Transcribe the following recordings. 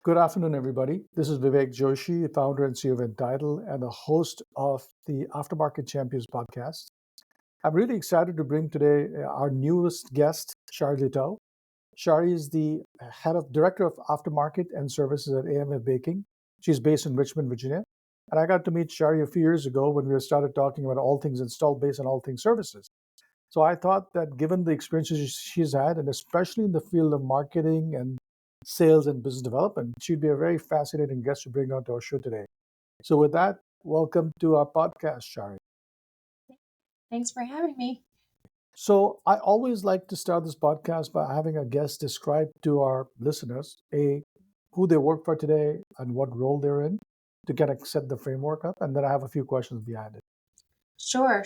Good afternoon, everybody. This is Vivek Joshi, founder and CEO of Entitle and the host of the Aftermarket Champions podcast. I'm really excited to bring today our newest guest, Shari Litow. Shari is the director of Aftermarket and Services at AMF Baking. She's based in Richmond, Virginia. And I got to meet Shari a few years ago when we started talking about all things installed base and all things services. So I thought that given the experiences she's had, and especially in the field of marketing and sales and business development, she'd be a very fascinating guest to bring on to our show today. So with that, welcome to our podcast, Shari. Thanks for having me. So I always like to start this podcast by having a guest describe to our listeners who they work for today and what role they're in to kind of set the framework up. And then I have a few questions behind it. Sure.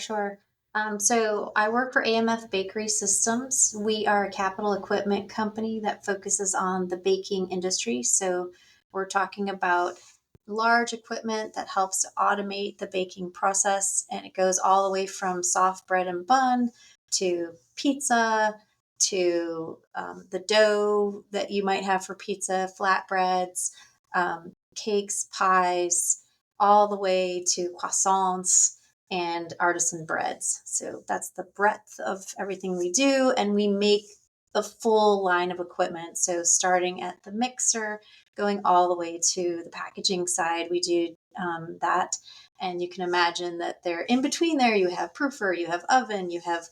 So I work for AMF Bakery Systems. We are a capital equipment company that focuses on the baking industry. So we're talking about large equipment that helps to automate the baking process. And it goes all the way from soft bread and bun to pizza to the dough that you might have for pizza, flatbreads, cakes, pies, all the way to croissants and artisan breads. So that's the breadth of everything we do. And we make the full line of equipment. So starting at the mixer, going all the way to the packaging side, we do that. And you can imagine that they're in between there. You have proofer, you have oven, you have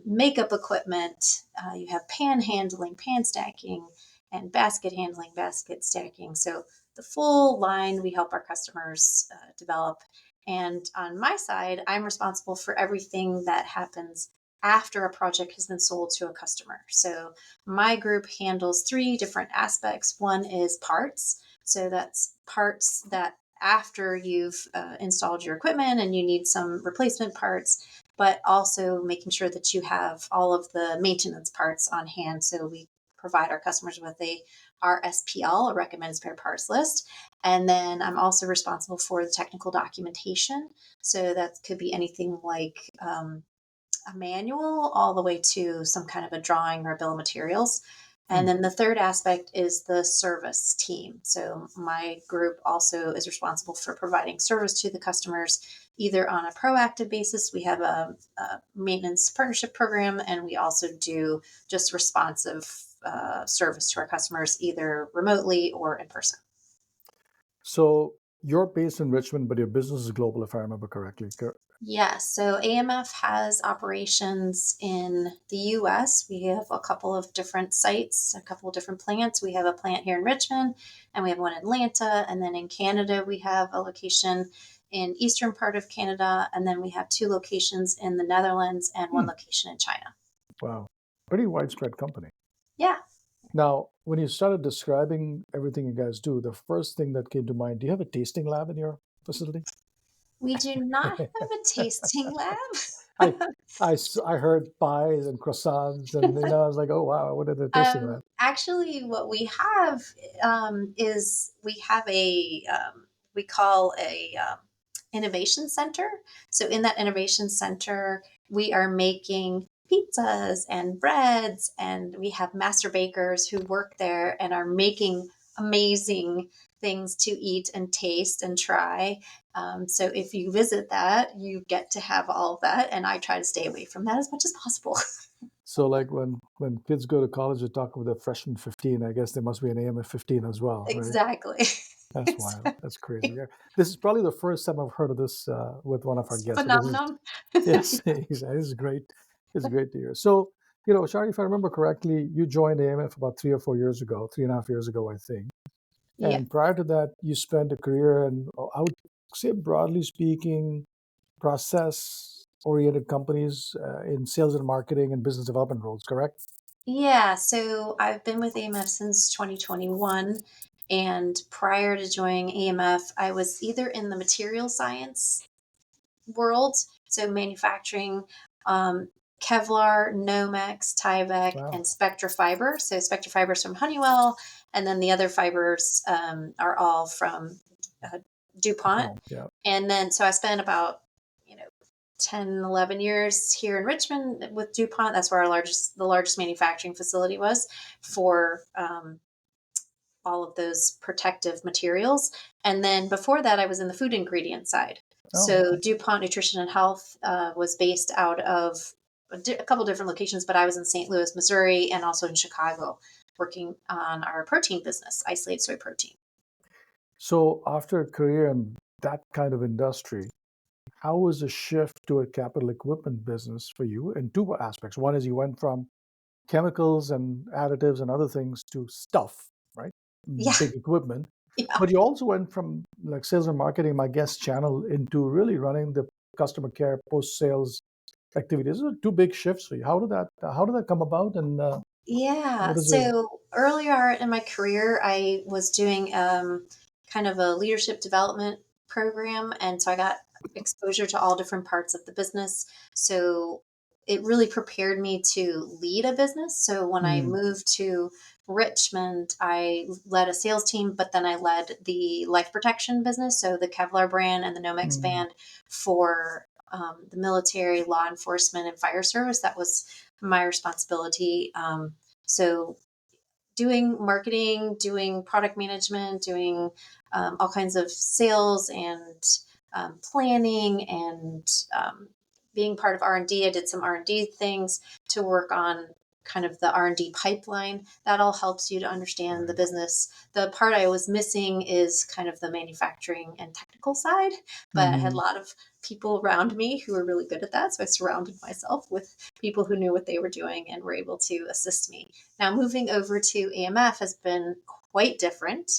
makeup equipment, you have pan handling, pan stacking, and basket handling, basket stacking. So the full line we help our customers develop. And on my side, I'm responsible for everything that happens after a project has been sold to a customer. So my group handles three different aspects. One is parts. So that's parts that after you've installed your equipment and you need some replacement parts, but also making sure that you have all of the maintenance parts on hand. So we provide our customers with a RSPL, a recommended spare parts list. And then I'm also responsible for the technical documentation. So that could be anything like a manual all the way to some kind of a drawing or a bill of materials. And then the third aspect is the service team. So my group also is responsible for providing service to the customers, either on a proactive basis. We have a maintenance partnership program, and we also do just responsive service to our customers, either remotely or in person. So you're based in Richmond, but your business is global, if I remember correctly. Yes, so AMF has operations in the US. We have a couple of different sites, a couple of different plants. We have a plant here in Richmond, and we have one in Atlanta. And then in Canada, we have a location in eastern part of Canada. And then we have two locations in the Netherlands and one location in China. Wow. Pretty widespread company. Yeah. Now, when you started describing everything you guys do, the first thing that came to mind, do you have a tasting lab in your facility? We do not have a tasting lab. I, I heard pies and croissants, and I was like, oh wow, what are the tasting lab? Actually, what we have is we have we call a innovation center. So in that innovation center, we are making pizzas and breads, and we have master bakers who work there and are making amazing things to eat and taste and try. So if you visit that, you get to have all of that, and I try to stay away from that as much as possible. So like when kids go to college, they talk about the freshman 15. I guess there must be an AMF 15 as well, right? Exactly. That's wild. That's crazy. Yeah. This is probably the first time I've heard of this with one of our guests. So this is Phenomenon. yes, exactly. This is great. It's great to hear. So, Shari, if I remember correctly, you joined AMF about 3 or 4 years ago, 3.5 years ago, I think. Yeah. And prior to that, you spent a career in, I would say, broadly speaking, process-oriented companies in sales and marketing and business development roles, correct? Yeah. So I've been with AMF since 2021. And prior to joining AMF, I was either in the material science world, so manufacturing Kevlar, Nomex, Tyvek, Wow. and Spectra Fiber. So Spectra Fiber is from Honeywell, and then the other fibers are all from DuPont. Oh, yeah. And then so I spent about 10, 11 years here in Richmond with DuPont. That's where the largest manufacturing facility was for all of those protective materials. And then before that, I was in the food ingredient side. Oh, So okay. DuPont Nutrition and Health was based out of a couple different locations, but I was in St. Louis, Missouri, and also in Chicago, working on our protein business, isolated soy protein. So after a career in that kind of industry, how was the shift to a capital equipment business for you in two aspects? One is you went from chemicals and additives and other things to stuff, right? Yeah, Big equipment. yeah. But you also went from like sales and marketing, my guest channel, into really running the customer care post sales activities. Those are two big shifts for you. How did that come about, and Yeah. what is your So earlier in my career, I was doing kind of a leadership development program. And so I got exposure to all different parts of the business. So it really prepared me to lead a business. So when I mm, moved to Richmond, I led a sales team, but then I led the life protection business. So the Kevlar brand and the Nomex mm, band for the military, law enforcement, and fire service. That was my responsibility. So doing marketing, doing product management, doing all kinds of sales and planning and being part of R&D. I did some R&D things to work on kind of the R&D pipeline. That all helps you to understand the right? business. The part I was missing is kind of the manufacturing and technical side, but I had a Hmm. lot of people around me who were really good at that. So I surrounded myself with people who knew what they were doing and were able to assist me. Now, moving over to AMF has been quite different.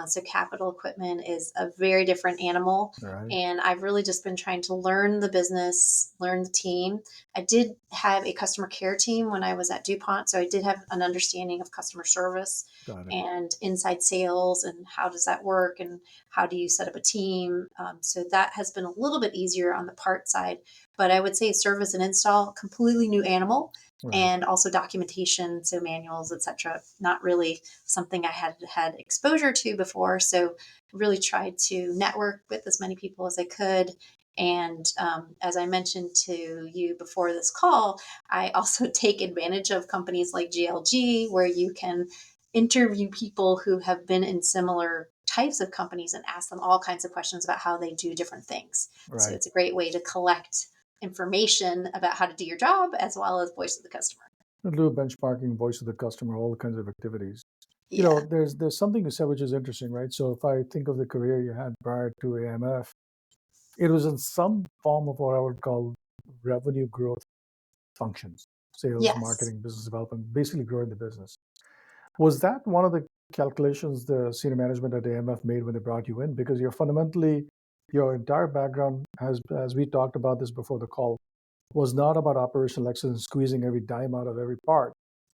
So, capital equipment is a very different animal. Right. And I've really just been trying to learn the business, learn the team. I did have a customer care team when I was at DuPont. So, I did have an understanding of customer service Got it. and inside sales and how does that work and how do you set up a team. So, that has been a little bit easier on the part side. But I would say service and install, completely new animal, Right. and also documentation, so manuals, etc. Not really something I had had exposure to before. So really tried to network with as many people as I could. And as I mentioned to you before this call, I also take advantage of companies like GLG, where you can interview people who have been in similar types of companies and ask them all kinds of questions about how they do different things. So Right. it's a great way to collect information about how to do your job as well as voice of the customer. A little benchmarking, voice of the customer, all kinds of activities. Yeah. There's something you said which is interesting, right? So if I think of the career you had prior to AMF, it was in some form of what I would call revenue growth functions, sales, Yes. marketing, business development, basically growing the business. Was that one of the calculations the senior management at AMF made when they brought you in? Because you're fundamentally, your entire background, as we talked about this before the call, was not about operational excellence, squeezing every dime out of every part,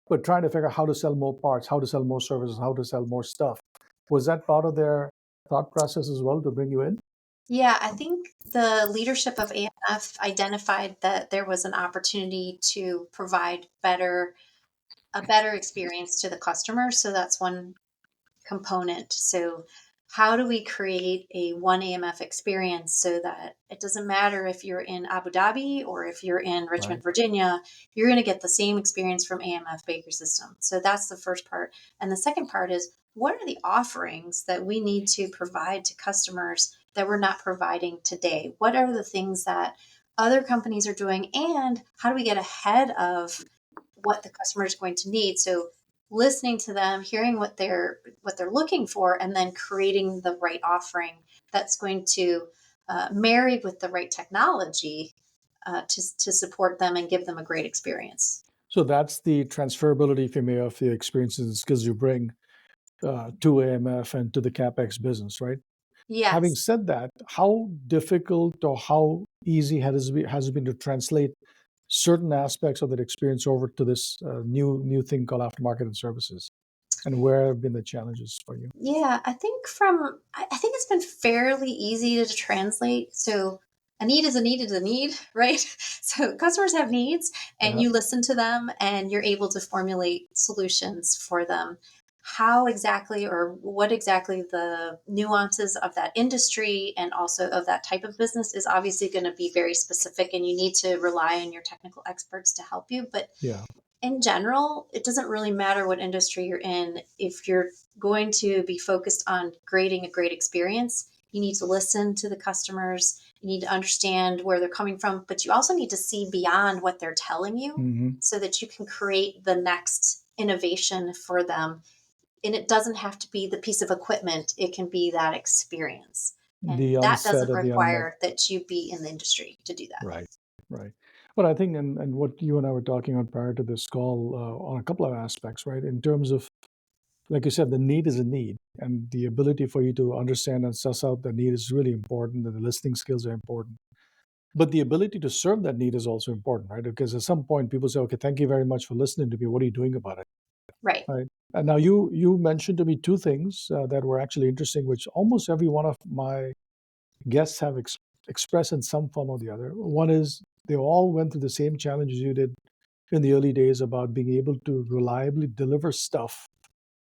but trying to figure out how to sell more parts, how to sell more services, how to sell more stuff. Was that part of their thought process as well to bring you in? Yeah, I think the leadership of AMF identified that there was an opportunity to provide a better experience to the customer. So that's one component. So, how do we create a one AMF experience so that it doesn't matter if you're in Abu Dhabi or if you're in Right. Richmond, Virginia, you're going to get the same experience from AMF Bakery System. So, that's the first part. And the second part is what are the offerings that we need to provide to customers that we're not providing today? What are the things that other companies are doing? And how do we get ahead of what the customer is going to need? So, listening to them, hearing what they're looking for, and then creating the right offering that's going to marry with the right technology to support them and give them a great experience. So that's the transferability, if you may, of the experiences and skills you bring to AMF and to the CapEx business, right? Having Yes. said that, how difficult or how easy has it been to translate certain aspects of that experience over to this new thing called aftermarket and services? And where have been the challenges for you? Yeah, I think it's been fairly easy to translate. So a need is a need is a need, right? So customers have needs and Yeah. you listen to them and you're able to formulate solutions for them. How exactly or what exactly the nuances of that industry and also of that type of business is obviously going to be very specific and you need to rely on your technical experts to help you. But Yeah. In general, it doesn't really matter what industry you're in. If you're going to be focused on creating a great experience, you need to listen to the customers. You need to understand where they're coming from, but you also need to see beyond what they're telling you Hmm. so that you can create the next innovation for them. And it doesn't have to be the piece of equipment, it can be that experience. The And that unsaid doesn't and the unmet. require that you be in the industry to do that. Right, right. But I think, and what you and I were talking on prior to this call, on a couple of aspects, right? In terms of, like you said, the need is a need, and the ability for you to understand and suss out the need is really important, and the listening skills are important. But the ability to serve that need is also important, right? Because at some point, people say, "Okay, thank you very much for listening to me. What are you doing about it?" Right. Right. And now you mentioned to me two things that were actually interesting, which almost every one of my guests have expressed in some form or the other. One is they all went through the same challenges you did in the early days about being able to reliably deliver stuff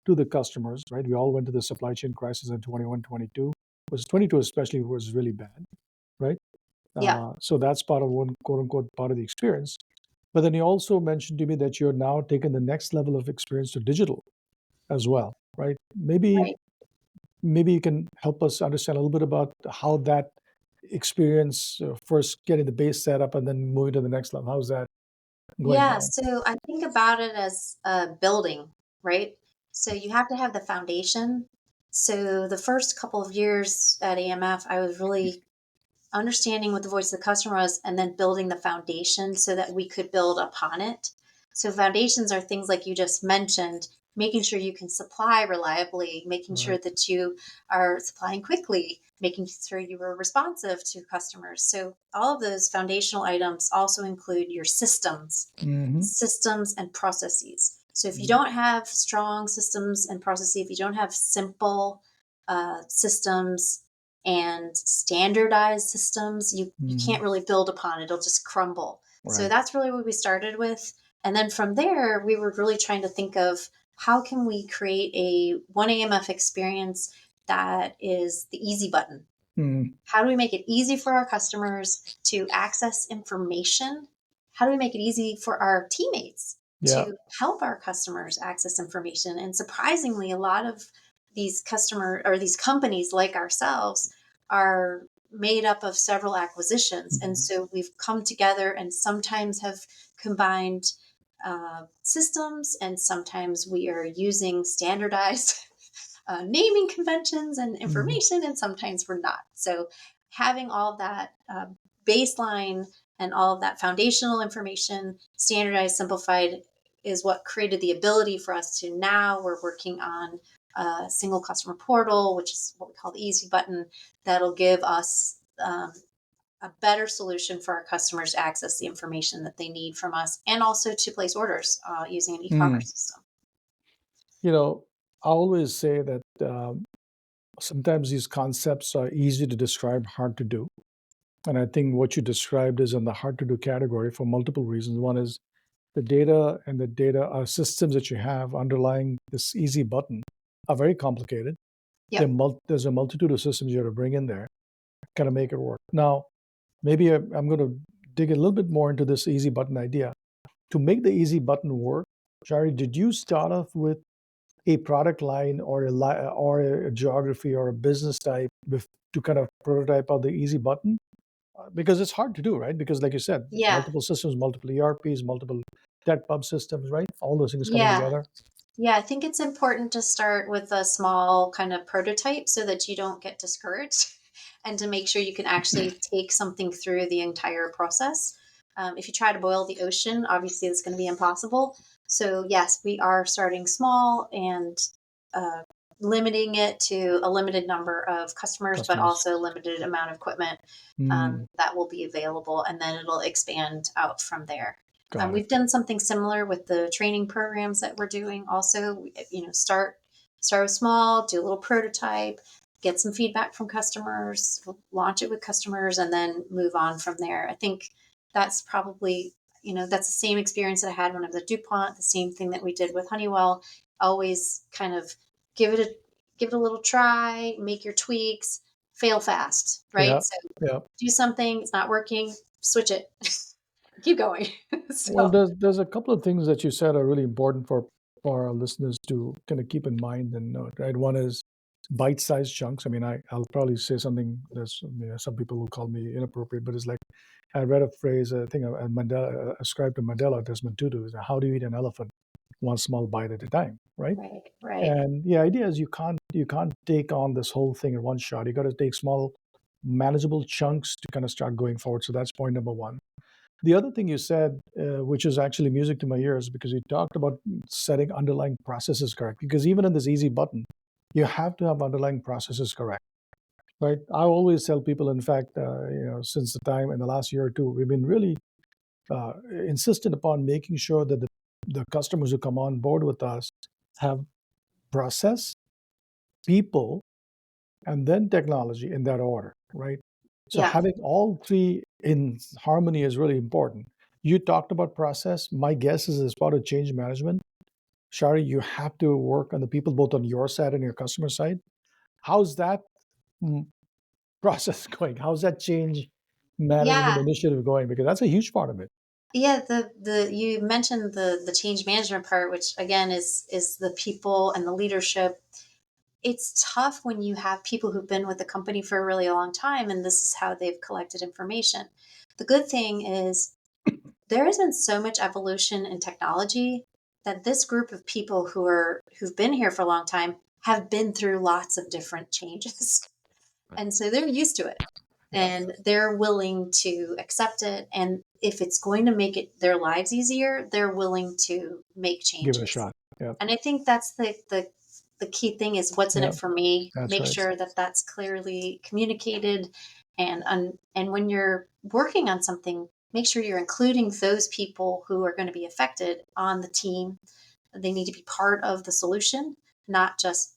to the customers, right? We all went to the supply chain crisis in 21, 22. Was 22 especially was really bad, right? Yeah. So that's part of one quote unquote part of the experience. But then you also mentioned to me that you're now taking the next level of experience to digital as well, right? Maybe Right. maybe you can help us understand a little bit about how that experience, first getting the base set up and then moving to the next level. How's that going Yeah, along? so I think about it as a building, right? So you have to have the foundation. So the first couple of years at AMF, I was really understanding what the voice of the customer was and then building the foundation so that we could build upon it. So foundations are things like you just mentioned, making sure you can supply reliably, making sure Right. that you are supplying quickly, making sure you were responsive to customers. So all of those foundational items also include your Mm-hmm. systems and processes. So if you don't have strong systems and processes, if you don't have simple systems and standardized systems, you Mm-hmm. can't really build upon it. It'll just crumble. So Right. that's really what we started with. And then from there, we were really trying to think of how can we create a one AMF experience that is the easy button. Mm-hmm. How do we make it easy for our customers to access information? How do we make it easy for our teammates Yeah. to help our customers access information? And surprisingly, a lot of these customer or these companies like ourselves are made up of several acquisitions. And Mhm. so we've come together and sometimes have combined systems, and sometimes we are using standardized naming conventions and Mhm. information, and sometimes we're not. So, having all of that baseline and all of that foundational information standardized, simplified, is what created the ability for us to now we're working on a single customer portal, which is what we call the easy button, that'll give us a better solution for our customers to access the information that they need from us and also to place orders using an Mm. e-commerce system. You know, I always say that sometimes these concepts are easy to describe, hard to do. And I think what you described is in the hard to do category for multiple reasons. One is the data and the data systems that you have underlying this easy button are very complicated. Yep. There's a multitude of systems you have to bring in there, kind of make it work. Now, maybe I'm going to dig a little bit more into this easy button idea. To make the easy button work, Shari, did you start off with a product line or or a geography or a business type to kind of prototype out the easy button? Because it's hard to do, right? Because like you said, Yeah. multiple systems, multiple ERPs, multiple tech pub systems, right? All those things coming Yeah. together. Yeah, I think it's important to start with a small kind of prototype so that you don't get discouraged and to make sure you can actually take something through the entire process. If you try to boil the ocean, obviously it's going to be impossible. So, yes, we are starting small and uh, limiting it to a limited number of customers, but Customers. also limited amount of equipment Mm, that will be available, and then it'll expand out from there. got it. We've done something similar with the training programs that we're doing. Also, start small, do a little prototype, get some feedback from customers, launch it with customers, and then move on from there. I think that's probably that's the same experience that I had when I was at DuPont. The same thing that we did with Honeywell. Always kind of give it a give it a little try, make your tweaks, fail fast, Yeah, right? So yeah. do something, it's not working, switch it. keep going. Well, So there's a couple of things that you said are really important for our listeners to kind of keep in mind and note, right? One is bite-sized chunks. I mean, I'll probably say something that's, some people will call me inappropriate, but it's like I read a phrase, I think Mandela ascribed to Mandela, Desmond Tutu, is how do you eat an elephant? One small bite at a time, right? right, right. And the idea is you can't take on this whole thing in one shot. You got to take small, manageable chunks to kind of start going forward. So that's point number one. The other thing you said, which is actually music to my ears, because you talked about setting underlying processes correct. Because even in this easy button, you have to have underlying processes correct, right? I always tell people, in fact, since the time in the last year or two, we've been really insistent upon making sure that the customers who come on board with us have process, people, and then technology in that order, right? So Yeah, having all three in harmony is really important. You talked about process. My guess is as part of change management, Shari, you have to work on the people both on your side and your customer side. How's that mm, process going? How's that change management yeah, initiative going? Because that's a huge part of it. yeah. The you mentioned the change management part, which again is the people and the leadership. It's tough when you have people who've been with the company for a really long time, and this is how they've collected information. The good thing is there has been so much evolution in technology that this group of people who've been here for a long time have been through lots of different changes. Right. And so they're used to it Yeah, and they're willing to accept it. And if it's going to make it their lives easier, they're willing to make give it a changes. shot. Yeah, And I think that's the key thing is what's in yeah, it for me. that's Make right. sure that that's clearly communicated, and when you're working on something, make sure you're including those people who are going to be affected on the team. They need to be part of the solution, not just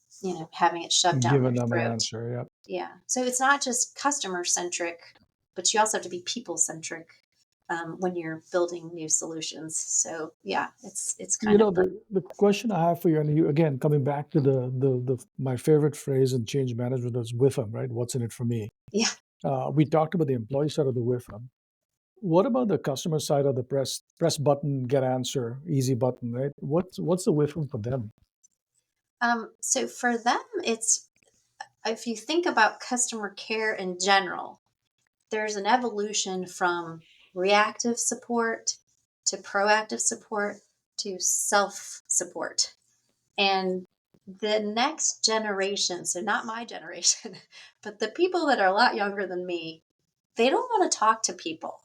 having it shoved down Giving their them an throat. answer. Yeah. Yeah. So it's not just customer centric, but you also have to be people centric when you're building new solutions. So yeah, it's You kind of know, the question I have for you, and you again coming back to the my favorite phrase in change management is WIFM, right? What's in it for me? yeah. We talked about the employee side of the WIFM. What about the customer side of the press button, get answer, easy button, right? What's the WIFM for them? So for them, it's if you think about customer care in general, there's an evolution from reactive support to proactive support to self support. And the next generation, so not my generation, but the people that are a lot younger than me, they don't want to talk to people.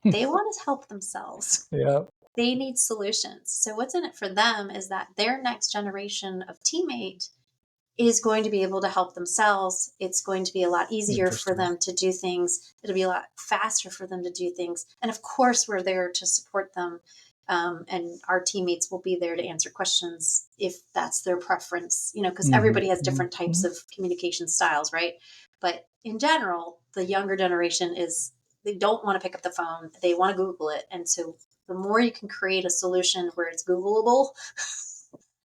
They want to help themselves. Yeah, They need solutions. So, what's in it for them is that their next generation of teammate is going to be able to help themselves. It's going to be a lot easier for interesting. them to do things. It'll be a lot faster for them to do things. And of course, we're there to support them. And our teammates will be there to answer questions if that's their preference, because Hmm. everybody has different types Hmm. of communication styles, right? But in general, the younger generation they don't want to pick up the phone, they want to Google it. And so the more you can create a solution where it's Googleable,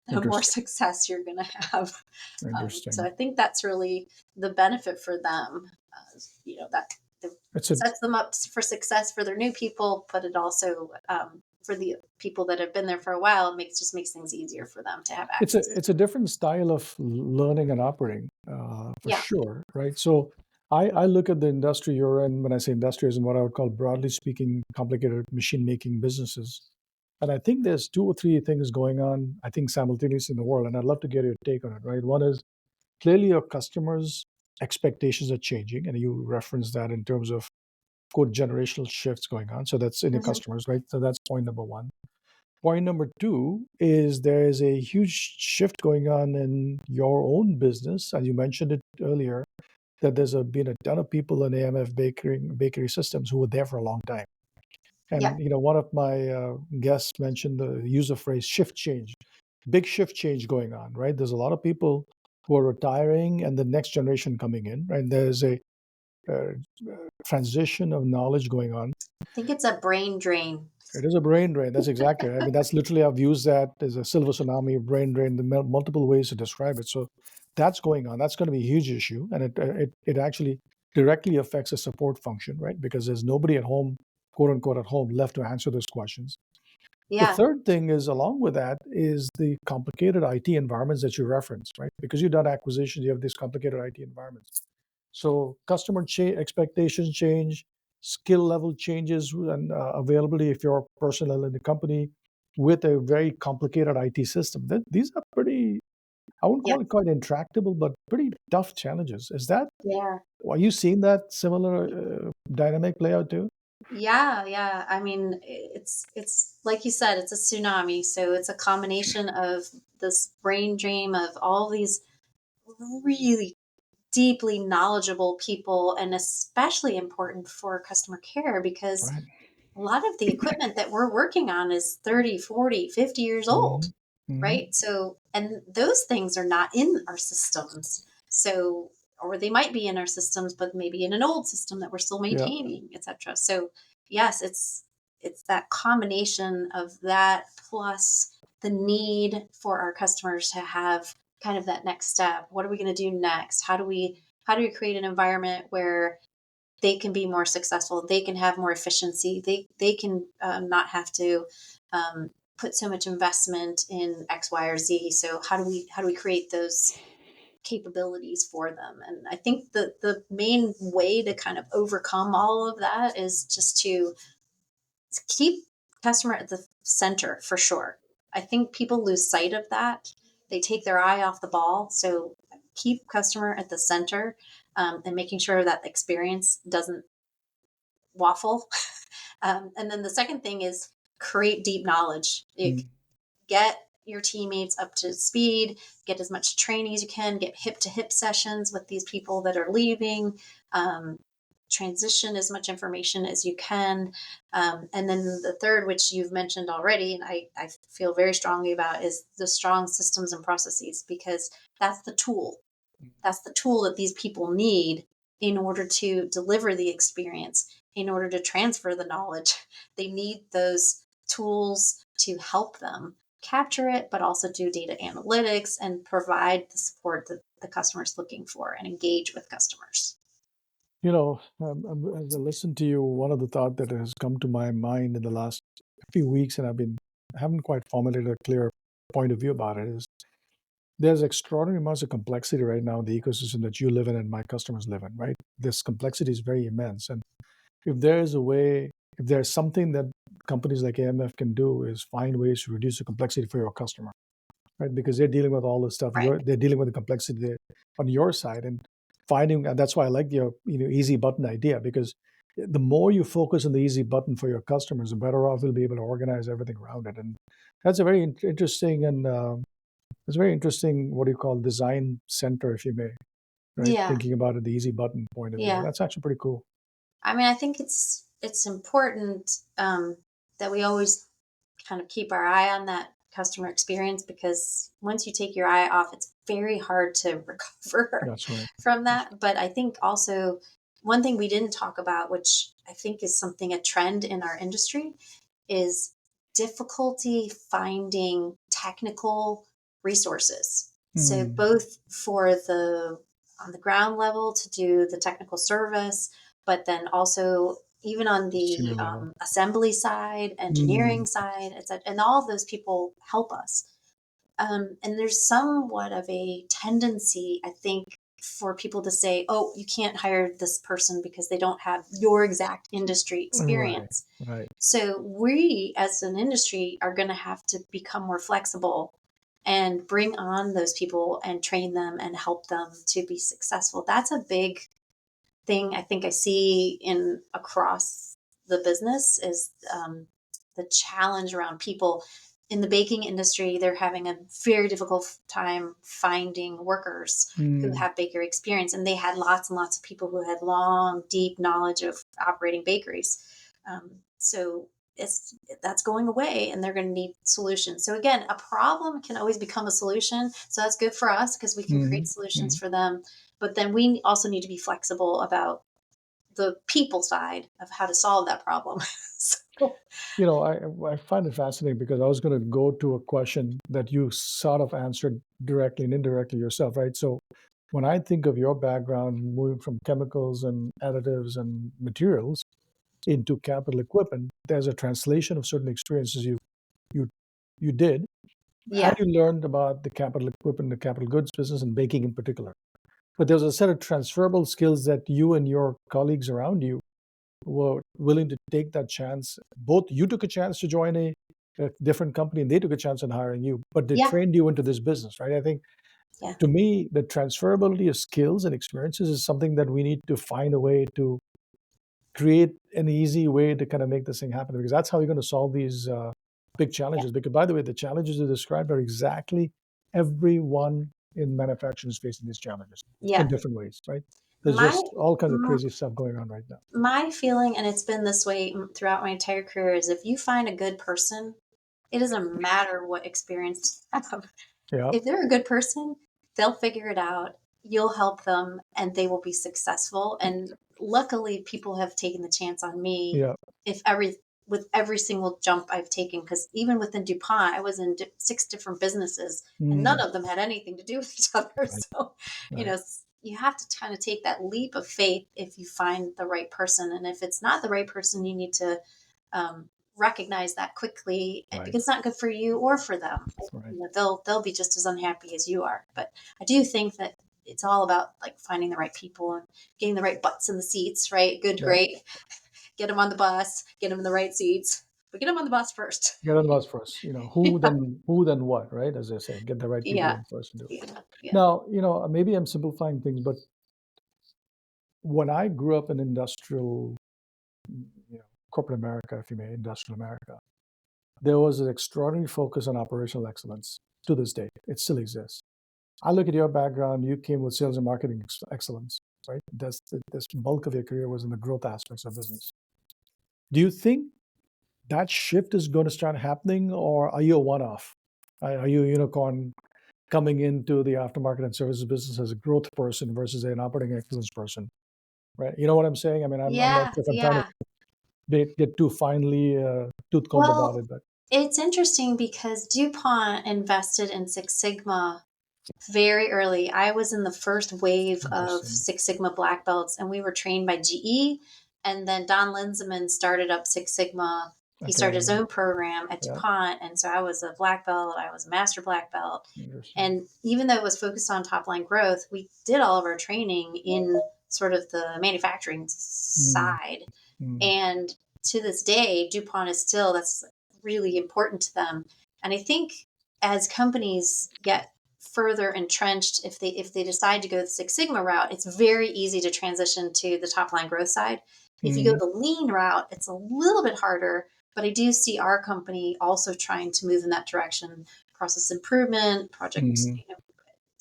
the more Interesting. success you're going to have. So Interesting. I think that's really the benefit for them. That It's a sets them up for success for their new people, but it also for the people that have been there for a while, it makes things easier for them to have it's a access. it's a different style of learning and operating, for Yeah. sure, right? So I look at the industry you're in. When I say industry, is in what I would call broadly speaking, complicated machine making businesses. And I think there's two or three things going on, I think, simultaneously in the world. And I'd love to get your take on it, right? One is clearly your customers' expectations are changing. And you referenced that in terms of quote generational shifts going on. So that's in your Hmm. customers, right? So that's point number one. Point number two is there is a huge shift going on in your own business. And you mentioned it earlier that been a ton of people in AMF bakery systems who were there for a long time. Yeah. And one of my guests mentioned the use of phrase shift change, big shift change going on, right? There's a lot of people who are retiring and the next generation coming in, right? There's a uh, transition of knowledge going on. I think it's a brain drain. It is a brain drain. That's exactly right. I mean, that's literally, I've used that as a silver tsunami, brain drain, the multiple ways to describe it. So that's going on. That's going to be a huge issue. And it actually directly affects the support function, right? Because there's nobody at home quote unquote at home left to answer those questions. The Yeah. third thing is along with that is the complicated IT environments that you referenced, right? Because you've done acquisitions, you have these complicated IT environments. So customer expectations change, skill level changes, and availability if you're personnel in the company with a very complicated IT system. These are pretty, I wouldn't Yeah. call it quite intractable, but pretty tough challenges. Is that, Yeah. are you seeing that similar dynamic play out too? Yeah, yeah. I mean, it's like you said, it's a tsunami. So it's a combination of this brain dream of all these really deeply knowledgeable people, and especially important for customer care because Right. a lot of the equipment that we're working on is 30, 40, 50 years old, Hmm. Hmm. right? So, and those things are not in our systems. So, or they might be in our systems, but maybe in an old system that we're still Yeah. maintaining, etc. So, yes, it's that combination of that plus the need for our customers to have kind of that next step. What are we going to do next? How do we create an environment where they can be more successful, they can have more efficiency, they can not have to put so much investment in X, Y, or Z. So how do we create those capabilities for them? And I think the main way to kind of overcome all of that is just to keep customer at the center for sure. I think people lose sight of that. They take their eye off the ball. So keep customer at the center, and making sure that experience doesn't waffle. And then the second thing is create deep knowledge. Mm. Get your teammates up to speed, get as much training as you can, get hip to hip sessions with these people that are leaving, um, transition as much information as you can. And then the third, which you've mentioned already, and I feel very strongly about, is the strong systems and processes, because that's the tool. That's the tool that these people need in order to deliver the experience, in order to transfer the knowledge. They need those tools to help them capture it, but also do data analytics and provide the support that the customer's looking for and engage with customers. As I listen to you, one of the thought that has come to my mind in the last few weeks, and I haven't quite formulated a clear point of view about it, is there's extraordinary amounts of complexity right now in the ecosystem that you live in and my customers live in, right? This complexity is very immense. And if there is a way, if there's something that companies like AMF can do is find ways to reduce the complexity for your customer, right? Because they're dealing with all this stuff. Right. They're dealing with the complexity on your side, and finding. And that's why I like your easy button idea, because the more you focus on the easy button for your customers, the better off you'll be able to organize everything around it. And that's a very interesting and it's very interesting. What do you call design center, if you may, right? Yeah. Thinking about it, the easy button point of view. Yeah. That's actually pretty cool. I mean, I think it's important that we always kind of keep our eye on that customer experience, because once you take your eye off, it's very hard to recover That's right. from That's that. But I think also one thing we didn't talk about, which I think is something, a trend in our industry, is difficulty finding technical resources. So right. both for the on the ground level to do the technical service, but then also even on Senior the level. assembly side, Mm. engineering side, etc. And all of those people help us. And there's somewhat of a tendency, I think, for people to say, oh, you can't hire this person because they don't have your exact industry Right. experience. Right. So we as an industry are going to have to become more flexible and bring on those people and train them and help them to be successful. That's a big thing I think I see in across the business is the challenge around people in the baking industry. They're having a very difficult time finding workers who Mm. have bakery experience, and they had lots and lots of people who had long, deep knowledge of operating bakeries. So it's that's going away, and they're going to need solutions. So again, a problem can always become a solution. So that's good for us because we can create Mm. solutions Mm. for them, but then we also need to be flexible about the people side of how to solve that problem. So, I find it fascinating because I was going to go to a question that you sort of answered directly and indirectly yourself, right? So when I think of your background, moving from chemicals and additives and materials, into capital equipment, there's a translation of certain experiences you you did, and Yeah. you learned about the capital equipment, the capital goods business, and baking in particular. But there's a set of transferable skills that you and your colleagues around you were willing to take that chance. Both you took a chance to join a different company, and they took a chance on hiring you, but they Yeah. trained you into this business, right? I think Yeah. to me, the transferability of skills and experiences is something that we need to find a way to create an easy way to kind of make this thing happen, because that's how you're going to solve these big Yeah. challenges. Because, by the way, the challenges you described are exactly everyone in manufacturing is facing these challenges in Yeah. different ways, right? There's My just all kinds of m- crazy stuff going on right now. my feeling, and it's been this way throughout my entire career, is if you find a good person, it doesn't matter what experience they have. Yeah, If they're a good person, they'll figure it out. You'll help them and they will be successful. And luckily people have taken the chance on me yeah. if every with every single jump I've taken, because even within DuPont, I was in six different businesses and none Mm, of them had anything to do with each other. right, So, right, you have to kind of take that leap of faith if you find the right person. And if it's not the right person, you need to um, recognize that quickly right, because it's not good for you or for them. right. They'll be just as unhappy as you are. But I do think that it's all about like finding the right people and getting the right butts in the seats, right? Good, Yeah. great. Get them on the bus, get them in the right seats, but get them on the bus first. Get on the bus first. Yeah, Who then what, right? As they say, get the right people yeah, in first and do it. yeah, yeah. Now, maybe I'm simplifying things, but when I grew up in industrial, corporate America, if you may, industrial America, there was an extraordinary focus on operational excellence. To this day, it still exists. I look at your background, you came with sales and marketing excellence, right? This bulk of your career was in the growth aspects of business. Do you think that shift is going to start happening, or are you a one-off? Are you a unicorn coming into the aftermarket and services business as a growth person versus an operating excellence person, right? You know what I'm saying? I mean, I'm not Yeah, sure if I'm trying to yeah. get too finely tooth-combed about Well, it, but it's interesting because DuPont invested in Six Sigma very early. I was in the first wave of interesting. Six Sigma black belts, and we were trained by GE. And then Don Linseman started up Six Sigma. He started his Okay, own program at yeah, DuPont. And so I was a black belt, I was a master black belt. interesting. And even though it was focused on top line growth, we did all of our training in sort of the manufacturing Mm, side. mm, And to this day, DuPont is still, that's really important to them. And I think as companies get further entrenched, if they decide to go the Six Sigma route, it's very easy to transition to the top line growth side. If you go mm, the lean route, it's a little bit harder, but I do see our company also trying to move in that direction. Process improvement, project, mm,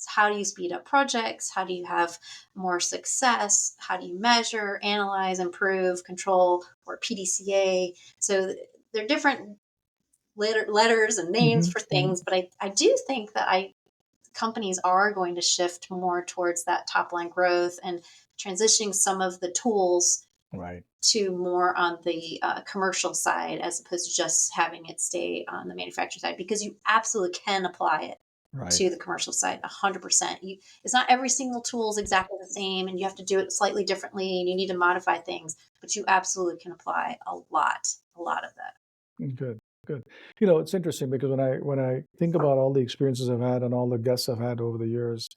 how do you speed up projects? How do you have more success? How do you measure, analyze, improve, control, or PDCA? So there are different letters and names mm, for mm. things, but I do think that companies are going to shift more towards that top line growth and transitioning some of the tools Right, to more on the commercial side as opposed to just having it stay on the manufacturing side because you absolutely can apply it right. to the commercial side 100%. It's not every single tool is exactly the same and you have to do it slightly differently and you need to modify things, but you absolutely can apply a lot of that. Good, good. It's interesting because when I think about all the experiences I've had and all the guests I've had over the years,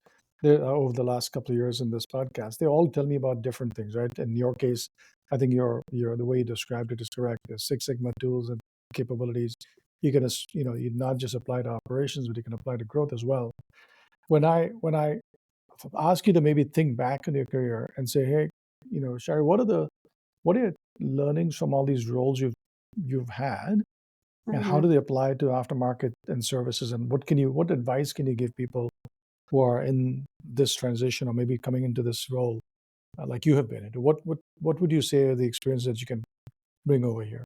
over the last couple of years in this podcast, they all tell me about different things, right? In your case, I think your the way you described it is correct. The Six Sigma tools and capabilities, you can, you not just apply to operations, but you can apply to growth as well. When I ask you to maybe think back in your career and say, hey, Shari, what are your learnings from all these roles you've had, and how Hmm. do they apply to aftermarket and services? And what advice can you give people who are in this transition or maybe coming into this role like you have been into? What would you say are the experiences that you can bring over here?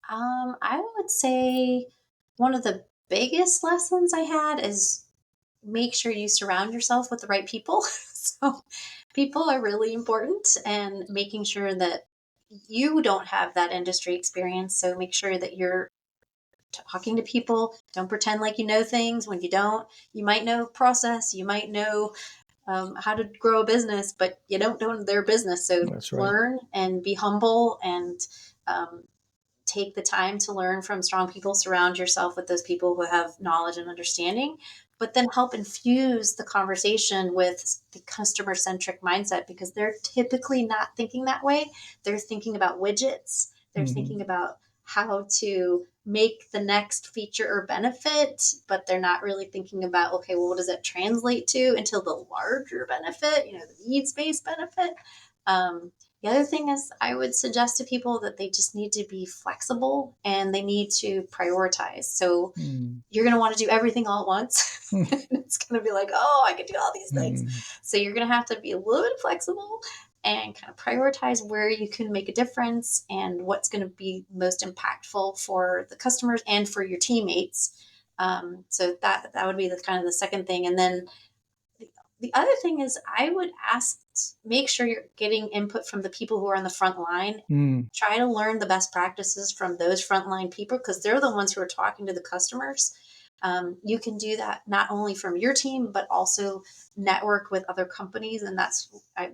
I would say one of the biggest lessons I had is make sure you surround yourself with the right people. So, people are really important, and making sure that you don't have that industry experience. So, make sure that you're talking to people. Don't pretend like you know things when you don't. You might know process, you might know how to grow a business, but you don't know their business. So That's right. learn and be humble and um, take the time to learn from strong people, surround yourself with those people who have knowledge and understanding, but then help infuse the conversation with the customer centric mindset because they're typically not thinking that way. They're thinking about widgets, they're Hmm. thinking about how to make the next feature or benefit, but they're not really thinking about, okay, well, what does that translate to until the larger benefit, the needs based benefit. Um, the other thing is, I would suggest to people that they just need to be flexible and they need to prioritize. So Mm. you're going to want to do everything all at once. It's going to be like, oh, I could do all these things. Mm. So you're going to have to be a little bit flexible and kind of prioritize where you can make a difference and what's going to be most impactful for the customers and for your teammates. So that would be the kind of the second thing. And then the other thing is, I would ask, make sure you're getting input from the people who are on the front line. Mm. Try to learn the best practices from those frontline people because they're the ones who are talking to the customers. You can do that not only from your team, but also network with other companies. And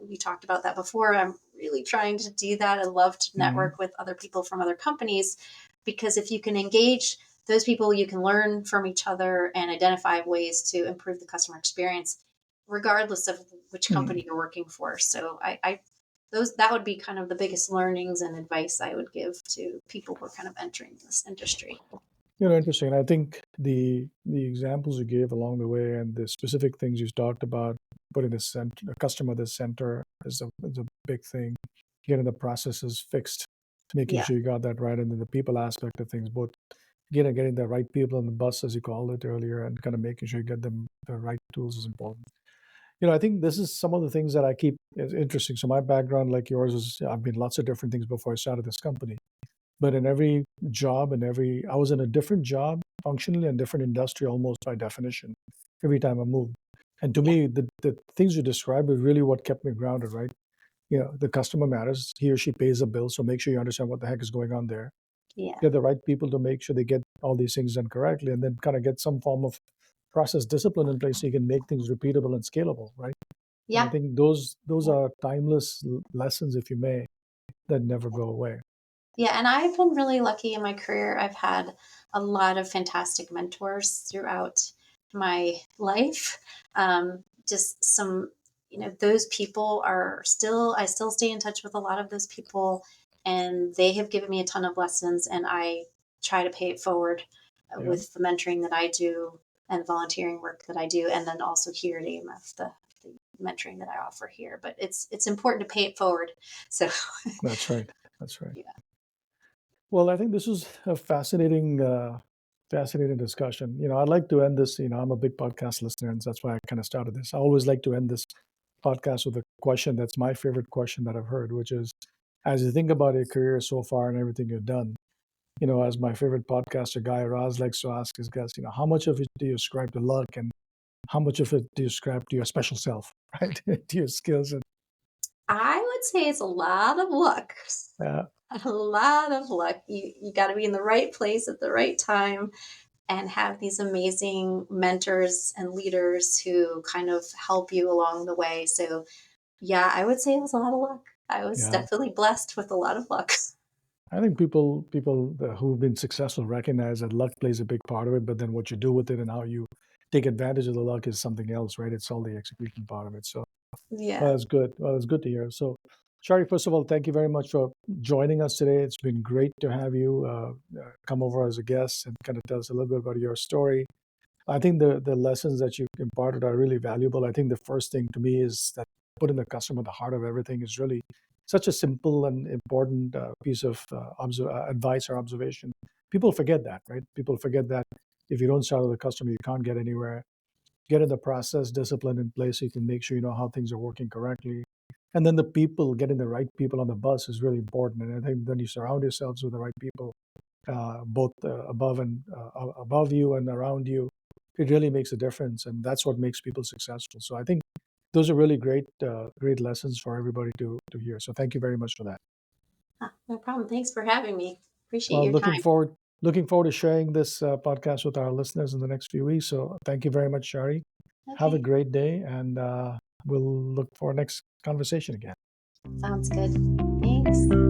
we talked about that before. I'm really trying to do that. I love to Mm. network with other people from other companies because if you can engage those people, you can learn from each other and identify ways to improve the customer experience regardless of which Mm. company you're working for. So I those that would be kind of the biggest learnings and advice I would give to people who are kind of entering this industry. Interesting. I think the examples you gave along the way and the specific things you talked about, putting the customer at the center is a big thing. Getting the processes fixed, making Yeah. sure you got that right, and then the people aspect of things, both getting the right people on the bus, as you called it earlier, and kind of making sure you get them the right tools is important. I think this is some of the things that I keep is interesting. So my background, like yours, is I've been lots of different things before I started this company. But in every job and I was in a different job, functionally, and different industry almost by definition, every time I moved. And to Yeah. me, the things you described is really what kept me grounded, right? The customer matters. He or she pays a bill, so make sure you understand what the heck is going on there. Yeah. Get the right people to make sure they get all these things done correctly, and then kind of get some form of process discipline in place so you can make things repeatable and scalable, right? And I Yeah. think those Yeah. are timeless lessons, if you may, that never go away. Yeah, and I've been really lucky in my career. I've had a lot of fantastic mentors throughout my life. Just some, those people I still stay in touch with a lot of those people, and they have given me a ton of lessons, and I try to pay it forward Yeah, with the mentoring that I do and volunteering work that I do, and then also here at AMF, the mentoring that I offer here. But it's important to pay it forward. So, that's right. That's right. yeah. Well, I think this was a fascinating discussion. I'd like to end this. I'm a big podcast listener, and that's why I kind of started this. I always like to end this podcast with a question that's my favorite question that I've heard, which is, as you think about your career so far and everything you've done, as my favorite podcaster guy Raz likes to ask his guests, how much of it do you ascribe to luck, and how much of it do you ascribe to your special self, right? To your skills and I would say it's a lot of luck. uh, A lot of luck. You got to be in the right place at the right time and have these amazing mentors and leaders who kind of help you along the way. So, yeah, I would say it was a lot of luck. I was yeah. definitely blessed with a lot of luck. I think people who've been successful recognize that luck plays a big part of it, but then what you do with it and how you take advantage of the luck is something else, right? It's all the execution part of it. So, well, Yeah. that's good. Well, it's good to hear. So, Shari, first of all, thank you very much for joining us today. It's been great to have you come over as a guest and kind of tell us a little bit about your story. I think the lessons that you imparted are really valuable. I think the first thing to me is that putting the customer at the heart of everything is really such a simple and important piece of advice or observation. People forget that, right? People forget that if you don't start with the customer, you can't get anywhere. Get in the process discipline in place so you can make sure you know how things are working correctly. And then the people, getting the right people on the bus is really important. And I think then you surround yourselves with the right people both above you and around you, it really makes a difference, and that's what makes people successful. So I think those are really great lessons for everybody to hear. So thank you very much for that. No problem. Thanks for having me. Appreciate Well, your time. looking forward to sharing this podcast with our listeners in the next few weeks. So thank you very much, Shari. Have a Okay. great day, and we'll look for our next conversation again. Sounds good. Thanks.